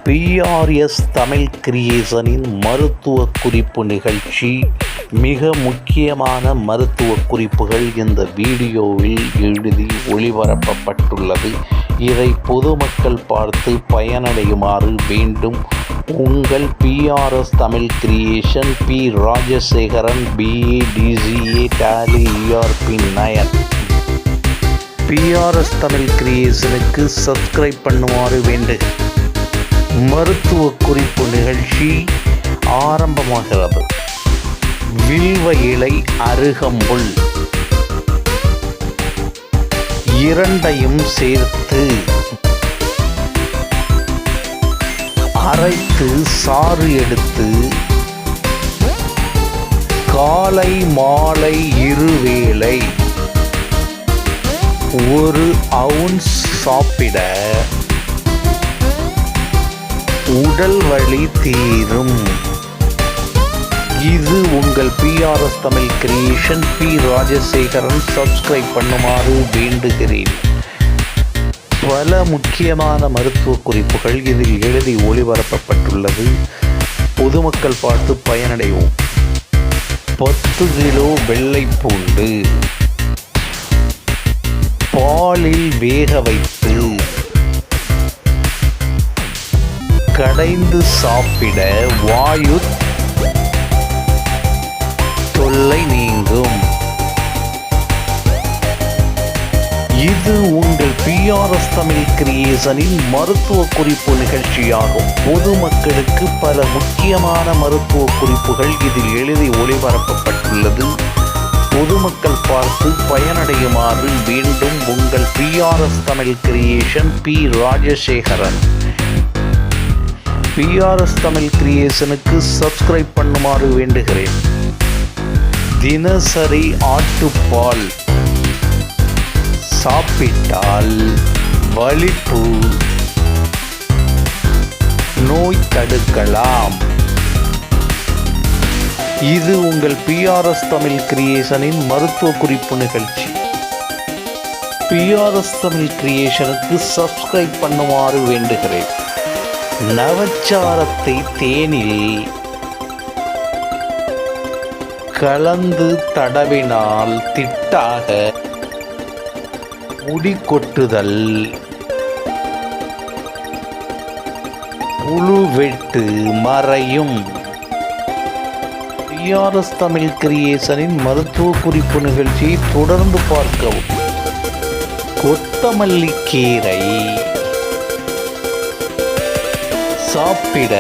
PRS Tamil கிரியேஷனின் மருத்துவ குறிப்பு நிகழ்ச்சி. மிக முக்கியமான மருத்துவ குறிப்புகள் இந்த வீடியோவில் எழுதி ஒளிபரப்பப்பட்டுள்ளது. இதை பொதுமக்கள் பார்த்து பயனடையுமாறு வேண்டும். உங்கள் PRS Tamil creation. P. Rajasekaran, BA, DCA, Tally, ERP 9. PRS Tamil கிரியேஷனுக்கு சப்ஸ்கிரைப் பண்ணுமாறு வேண்டும். மருத்துவ குறிப்பு நிகழ்ச்சி ஆரம்பமாகிறது. வில்வ இலை, அருகம்புல் இரண்டையும் சேர்த்து அரைத்து சாறு எடுத்து காலை மாலை இருவேளை 1 அவுன்ஸ் சாப்பிட உடல் வலி தீரும். இது உங்கள் PRS Tamil creation. P. Rajasekaran. Subscribe பண்ணுமாறு வேண்டுகிறேன். பல முக்கியமான மருத்துவ குறிப்புகள் இதில் எழுதி ஒளிபரப்பப்பட்டுள்ளது. பொதுமக்கள் பார்த்து பயனடைவோம். 10 கிலோ வெள்ளைப்பூண்டு பாலில் வேக வைத்து கடைந்து சாப்பிட வாயு தொல்லை நீங்கும். இது உங்கள் PRS தமிழ் கிரியேஷனின் மருத்துவ குறிப்பு நிகழ்ச்சியாகும். பொதுமக்களுக்கு பல முக்கியமான மருத்துவ குறிப்புகள் இதில் எழுதி ஒளிபரப்பப்பட்டுள்ளது. பொதுமக்கள் பார்த்து பயனடையுமாறு வேண்டும். உங்கள் PRS Tamil creation. P. Rajasekaran. PRS Tamil கிரியேஷனுக்கு சப்ஸ்கிரைப் பண்ணுமாறு வேண்டுகிறேன். தினசரி ஆட்டுப்பால் சாப்பிட்டால் வலிப்பு நோய் தடுக்கலாம். இது உங்கள் PRS தமிழ் கிரியேஷனின் மருத்துவ குறிப்பு நிகழ்ச்சி. PRS தமிழ் கிரியேஷனுக்கு சப்ஸ்கிரைப் பண்ணுமாறு வேண்டுகிறேன். நவச்சாரத்தை தேனில் கலந்து தடவினால் திட்டாக முடி கொட்டுதல், புழுவெட்டு மறையும். PRS தமிழ் கிரியேஷனின் மருத்துவ குறிப்பு நிகழ்ச்சியை தொடர்ந்து பார்க்கவும். கொத்தமல்லி கீரை சாப்பிட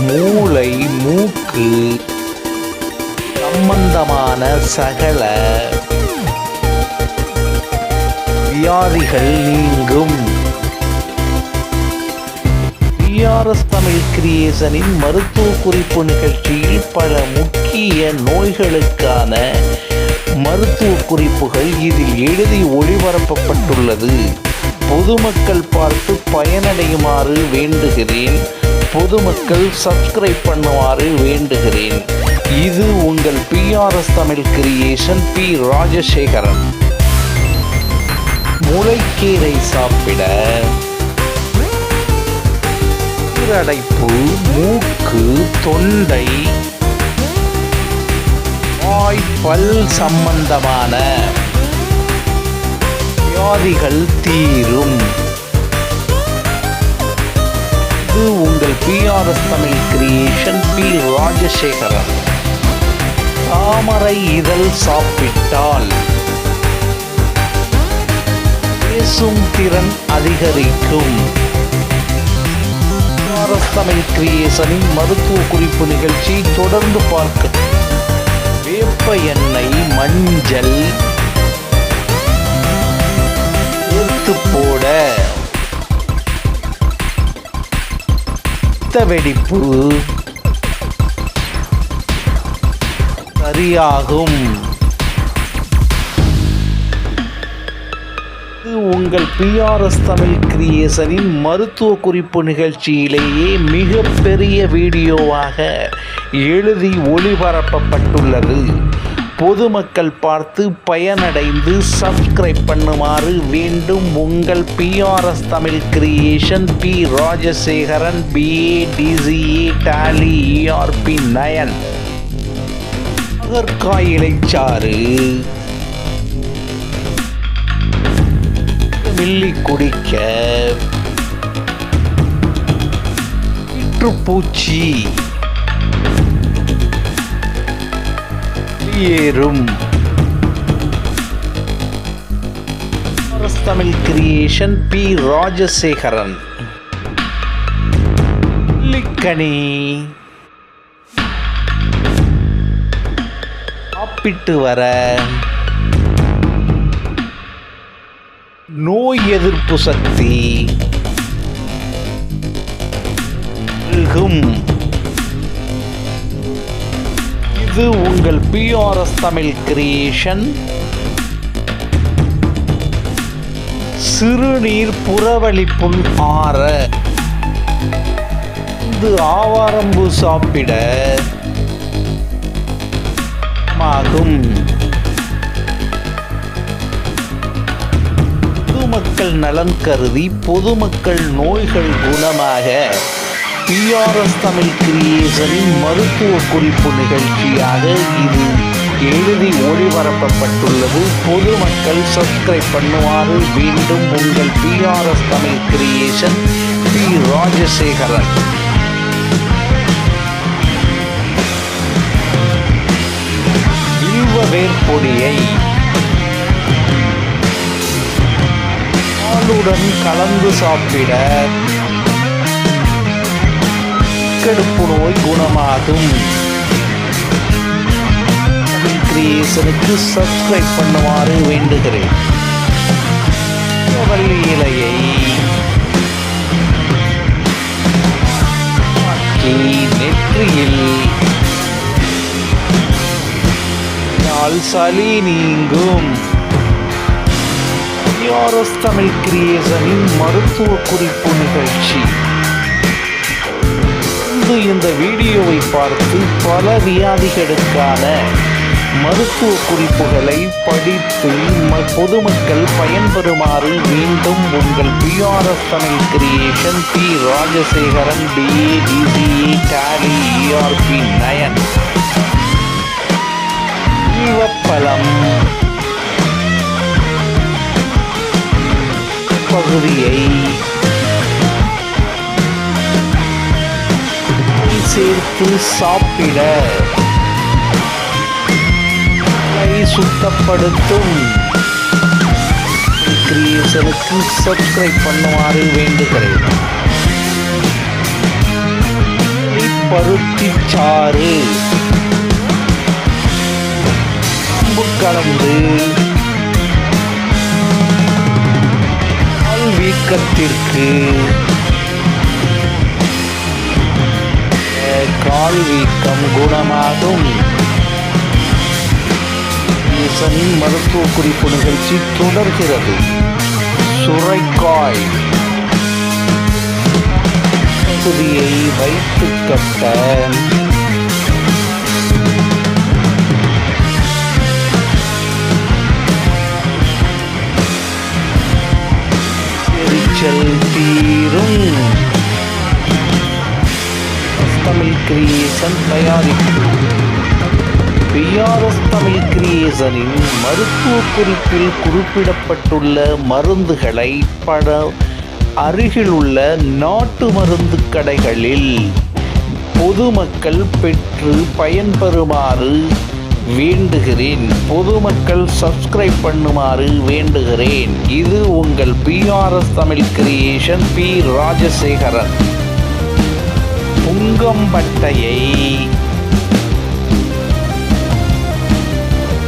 மூளை மூக்கு சம்பந்தமான சகல வியாதிகள் நீங்கும். PRS தமிழ் கிரியேஷனின் மருத்துவ குறிப்பு நிகழ்ச்சியில் பல முக்கிய நோய்களுக்கான மருத்துவ குறிப்புகள் இதில் எழுதி ஒளிபரப்பப்பட்டுள்ளது. பொதுமக்கள் பார்த்து பயனடையுமாறு வேண்டுகிறேன். பொதுமக்கள் சப்ஸ்கிரைப் பண்ணுமாறு வேண்டுகிறேன். இது உங்கள் PRS Tamil creation. P. Rajasekaran. முளைக்கீரை சாப்பிட அடைப்பு, மூக்கு, தொண்டை, வாய், பல் சம்பந்தமான வியாதிகள் தீரும். இது உங்கள் PRS Tamil creation. P. Rajasekaran. தாமரை இதழ் சாப்பிட்டால் பேசும் திறன் அதிகரிக்கும். PRS தமிழ் கிரியேஷனின் மருத்துவ குறிப்பு நிகழ்ச்சி தொடர்ந்து பார்க்க. வேப்ப எண்ணெய், மஞ்சள் சேர்த்து போட வெடிப்பு சரியாகும். இது உங்கள் PRS தமிழ் கிரியேஷனின் மருத்துவ குறிப்பு நிகழ்ச்சியிலேயே மிகப்பெரிய வீடியோவாக எழுதி ஒளிபரப்பப்பட்டுள்ளது. பொதுமக்கள் பார்த்து பயனடைந்து சப்ஸ்கிரைப் பண்ணுமாறு வேண்டும் உங்கள் PRS Tamil creation P Rajasekaran BA DCA Tally ERP 9. அகற்காய் இலைச்சாறு மில்லி குடிக்க பூச்சி ஏறும். Tamil creation P Rajasekaran. லிக்கனி சாப்பிட்டு வர நோய் எதிர்ப்பு சக்தி இது உங்கள் பிஆர்எஸ் தமிழ் கிரியேஷன். சிறுநீர் புறவலிப்புண் ஆற இது ஆவாரம்பூ சாப்பிட ஆகும். பொதுமக்கள் நலன் கருதி பொதுமக்கள் நோய்கள் குணமாக பிஆர்எஸ் தமிழ் கிரியேஷனின் மருத்துவ குறிப்பு நிகழ்ச்சியாக இது எழுதி ஒளிபரப்பப்பட்டுள்ளது. பொதுமக்கள் சப்ஸ்கிரைப் பண்ணுமாறு வேண்டும் உங்கள் PRS Tamil creation P Rajasekaran. வேர்பொடியை பாலுடன் கலந்து சாப்பிட கடுப்பு நோய் குணமாகும். கிரியேஷனுக்கு சப்ஸ்கிரைப் பண்ணுமாறு வேண்டுகிறேன். வள்ளி இலையை நெற்றியில் சளி நீங்கும். பிஆர்எஸ் தமிழ் கிரியேஷனின் மருத்துவ குறிப்பு நிகழ்ச்சி. இந்த வீடியோவை பார்த்து பல வியாதிகளுக்கான மருத்துவ குறிப்புகளை படித்து பொதுமக்கள் பயன்பெறுமாறு மீண்டும் உங்கள் PRS Tamil creation P Rajasekaran BA DCA Tally ERP 9. பழம் பகுதியை சேர்த்து சாப்பிட சுத்தப்படுத்தும். கிரியேஷனுக்கு சப்ஸ்கிரைப் பண்ணுமாறு வேண்டுகிறேன். பருத்தி சாறு கலந்து கால் வீக்கத்திற்கு கால் வீக்கம் குணமாகும். மருத்துவ குறிப்பு நிகழ்ச்சி தொடர்கிறது. சுரைக்காய் பகுதியை வைத்து கட்ட தீரும். தமிழ் கிரியேஷன் தயாரிப்பு. பிஆர்எஸ் தமிழ் கிரியேஷனின் மருத்துவ குறிப்பில் குறிப்பிடப்பட்டுள்ள மருந்துகளை அருகிலுள்ள நாட்டு மருந்து கடைகளில் பொதுமக்கள் பெற்று பயன்பெறுமாறு வேண்டுகிறேன். பொதுமக்கள் சப்ஸ்கிரைப் பண்ணுமாறு வேண்டுகிறேன். இது உங்கள் PRS Tamil creation P Rajasekaran. புங்கம்பட்டையை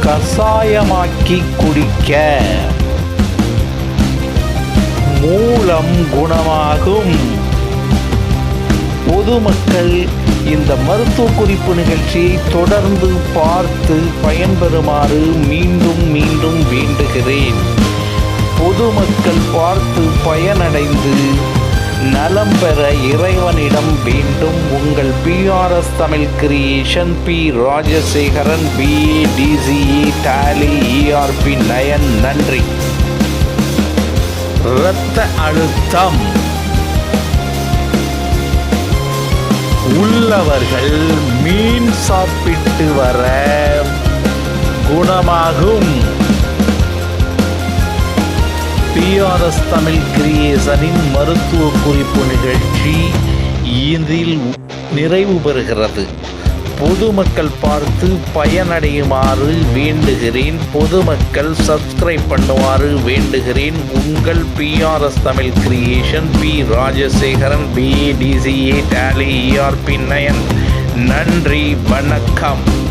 கசாயமாக்கி குடிக்க மூலம் குணமாகும். பொதுமக்கள் இந்த மருத்துவ குறிப்பு நிகழ்ச்சியை தொடர்ந்து பார்த்து பயன்பெறுமாறு மீண்டும் வேண்டுகிறேன். பொதுமக்கள் பார்த்து பயனடைந்து நலம் பெற இறைவனிடம் வேண்டும். உங்கள் PRS Tamil creation, P. Rajasekaran, BA, DCE, Tally, ERP 9. நன்றி. இரத்த அழுத்தம் உள்ளவர்கள் மீன் சாப்பிட்டு வர குணமாகும். PRS தமிழ் கிரியேஷனின் மருத்துவ குறிப்பு நிகழ்ச்சி இதில் நிறைவு பெறுகிறது. பொதுமக்கள் பார்த்து பயனடையுமாறு வேண்டுகிறேன். பொதுமக்கள் சப்ஸ்கிரைப் பண்ணுமாறு வேண்டுகிறேன். உங்கள் PRS Tamil creation, P. Rajasekaran, BA, DCA, Tally, ERP 9. நன்றி, வணக்கம்.